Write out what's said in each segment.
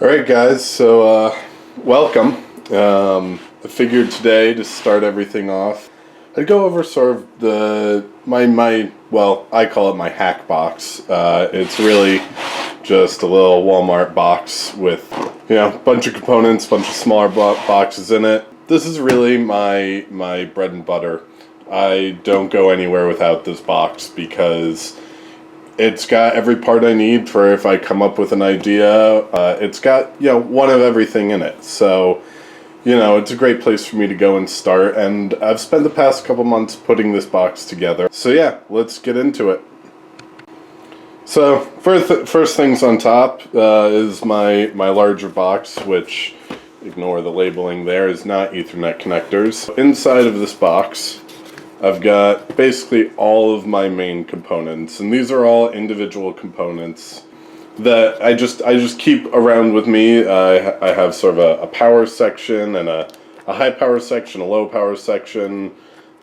Alright guys, so welcome. I figured today to start everything off, I'd go over sort of well, I call it my Hackbox. It's really just a little Walmart box with, a bunch of components, bunch of smaller boxes in it. This is really my bread and butter. I don't go anywhere without this box because it's got every part I need for if I come up with an idea. It's got, one of everything in it. So, it's a great place for me to go and start. And I've spent the past couple months putting this box together. So yeah, let's get into it. So, first things on top is my larger box, which, ignore the labeling there, is not Ethernet connectors. Inside of this box, I've got basically all of my main components, and these are all individual components that I just keep around with me. I have sort of a power section and a high power section, a low power section,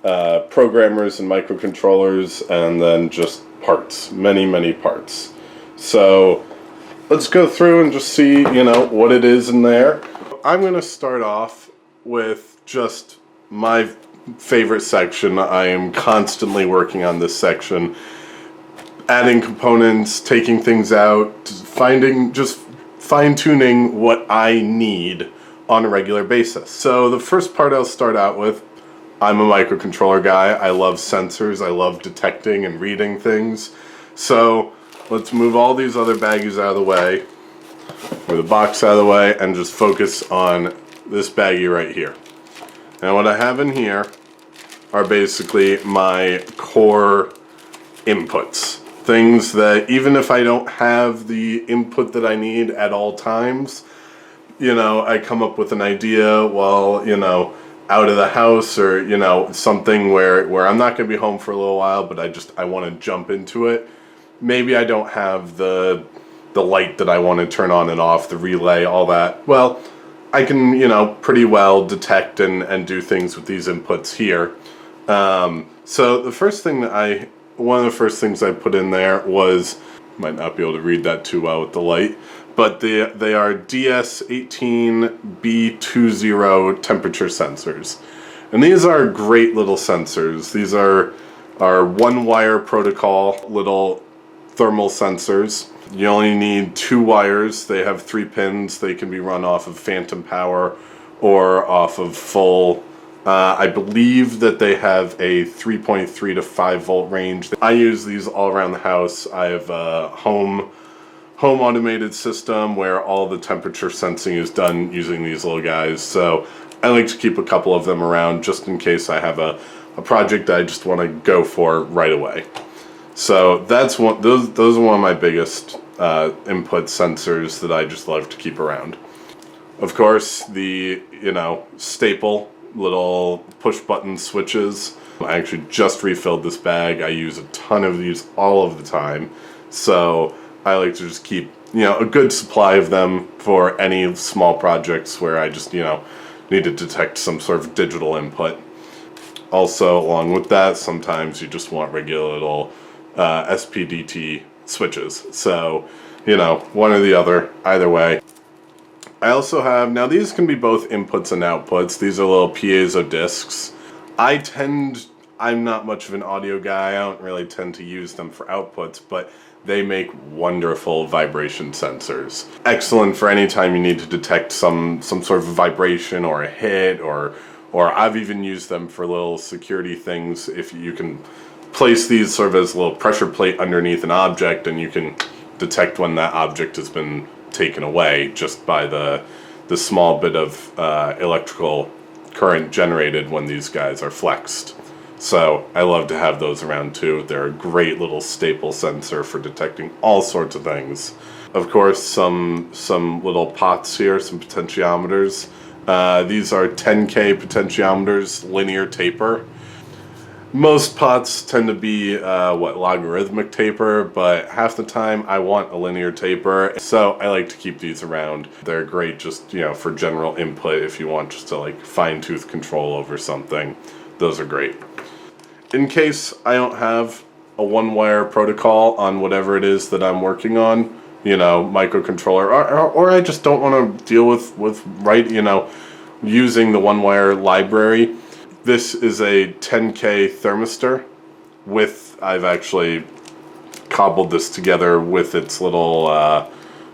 programmers and microcontrollers, and then just parts, many parts. So let's go through and just see, what it is in there. I'm going to start off with just my favorite section. I am constantly working on this section, adding components, taking things out, just fine-tuning what I need on a regular basis. So the first part I'll start out with, I'm a microcontroller guy. I love sensors. I love detecting and reading things. So let's move all these other baggies out of the way, move the box out of the way, and just focus on this baggie right here. And what I have in here are basically my core inputs. Things that even if I don't have the input that I need at all times, I come up with an idea while, out of the house, or, something where I'm not going to be home for a little while, but I want to jump into it. Maybe I don't have the light that I want to turn on and off, the relay, all that. Well, I can, pretty well detect and do things with these inputs here. So the first thing one of the first things I put in there was, might not be able to read that too well with the light, but they are DS18B20 temperature sensors. And these are great little sensors. These are one-wire protocol little thermal sensors. You only need 2 wires. They have 3 pins. They can be run off of phantom power or off of full. I believe that they have a 3.3 to 5 volt range. I use these all around the house. I have a home automated system where all the temperature sensing is done using these little guys. So I like to keep a couple of them around just in case I have a project I just want to go for right away. So that's one. Those are one of my biggest input sensors that I just love to keep around. Of course, the staple little push button switches. I actually just refilled this bag. I use a ton of these all of the time, so I like to just keep a good supply of them for any small projects where I just need to detect some sort of digital input. Also, along with that, sometimes you just want regular little spdt switches. So one or the other, either way. I also have, now these can be both inputs and outputs. These are little Piezo Disks. I'm not much of an audio guy. I don't really tend to use them for outputs, but they make wonderful vibration sensors. Excellent for any time you need to detect some sort of vibration or a hit, or I've even used them for little security things. If you can place these sort of as a little pressure plate underneath an object, and you can detect when that object has been taken away just by the small bit of electrical current generated when these guys are flexed. So I love to have those around too. They're a great little staple sensor for detecting all sorts of things. Of course, some little pots here, some potentiometers. These are 10K potentiometers, linear taper. Most pots tend to be logarithmic taper, but half the time I want a linear taper, so I like to keep these around. They're great just for general input if you want just to fine-tooth control over something. Those are great. In case I don't have a one-wire protocol on whatever it is that I'm working on, microcontroller, or I just don't want to deal with using the one wire library. This is a 10K thermistor I've actually cobbled this together with its little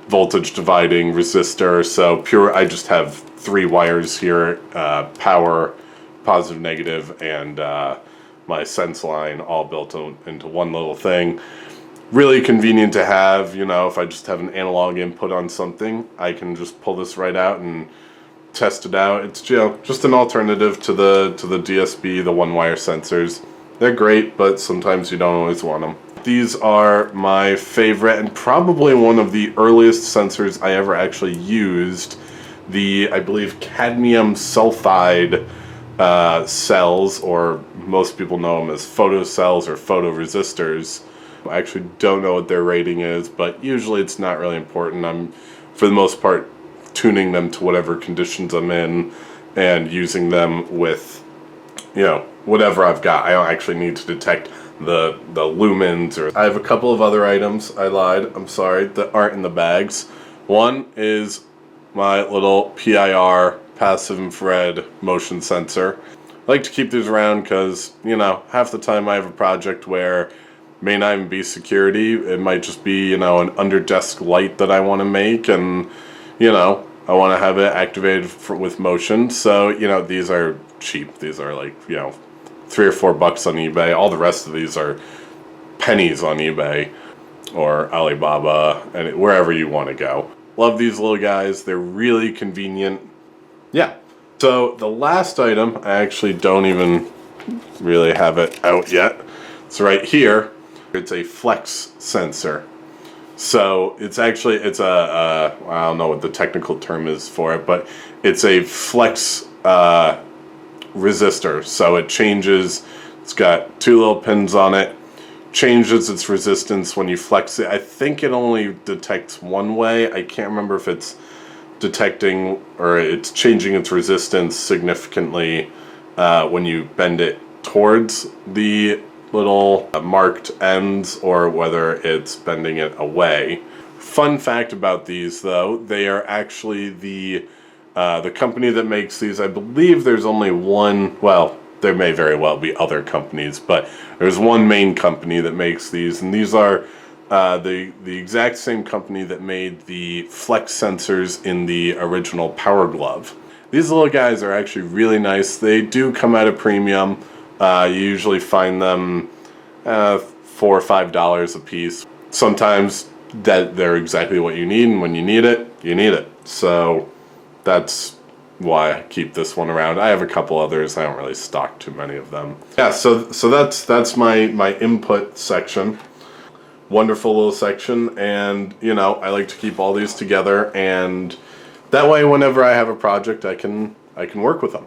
voltage dividing resistor. So I just have 3 wires here, power, positive, negative, and my sense line all built into one little thing. Really convenient to have, if I just have an analog input on something, I can just pull this right out and test it out. It's just an alternative to the DSB, the one wire sensors. They're great, but sometimes you don't always want them. These are my favorite and probably one of the earliest sensors I ever actually used. I believe cadmium sulfide cells, or most people know them as photocells or photoresistors. I actually don't know what their rating is, but usually it's not really important. I'm, for the most part, tuning them to whatever conditions I'm in and using them with, whatever I've got. I don't actually need to detect the lumens. Or I have a couple of other items, I lied, I'm sorry, that aren't in the bags. One is my little PIR, passive infrared motion sensor. I like to keep these around because, half the time I have a project where may not even be security. It might just be, an under-desk light that I want to make, and, I want to have it activated with motion. So, these are cheap. These are like, $3 or $4 on eBay. All the rest of these are pennies on eBay or Alibaba, and wherever you want to go. Love these little guys. They're really convenient. Yeah. So the last item, I actually don't even really have it out yet. It's right here. It's a flex sensor. So it's a I don't know what the technical term is for it, but it's a flex resistor. So it changes, it's got 2 little pins on it, changes its resistance when you flex it. I think it only detects one way. I can't remember if it's detecting or it's changing its resistance significantly when you bend it towards the little marked ends, or whether it's bending it away. Fun fact about these, though, they are actually the company that makes these. I believe there's only one. Well, there may very well be other companies, but there's one main company that makes these, and these are the exact same company that made the flex sensors in the original Power Glove. These little guys are actually really nice. They do come at a premium. You usually find them $4 or $5 a piece. Sometimes they're exactly what you need, and when you need it, you need it. So that's why I keep this one around. I have a couple others. I don't really stock too many of them. Yeah, so that's my input section. Wonderful little section, and I like to keep all these together, and that way whenever I have a project I can work with them.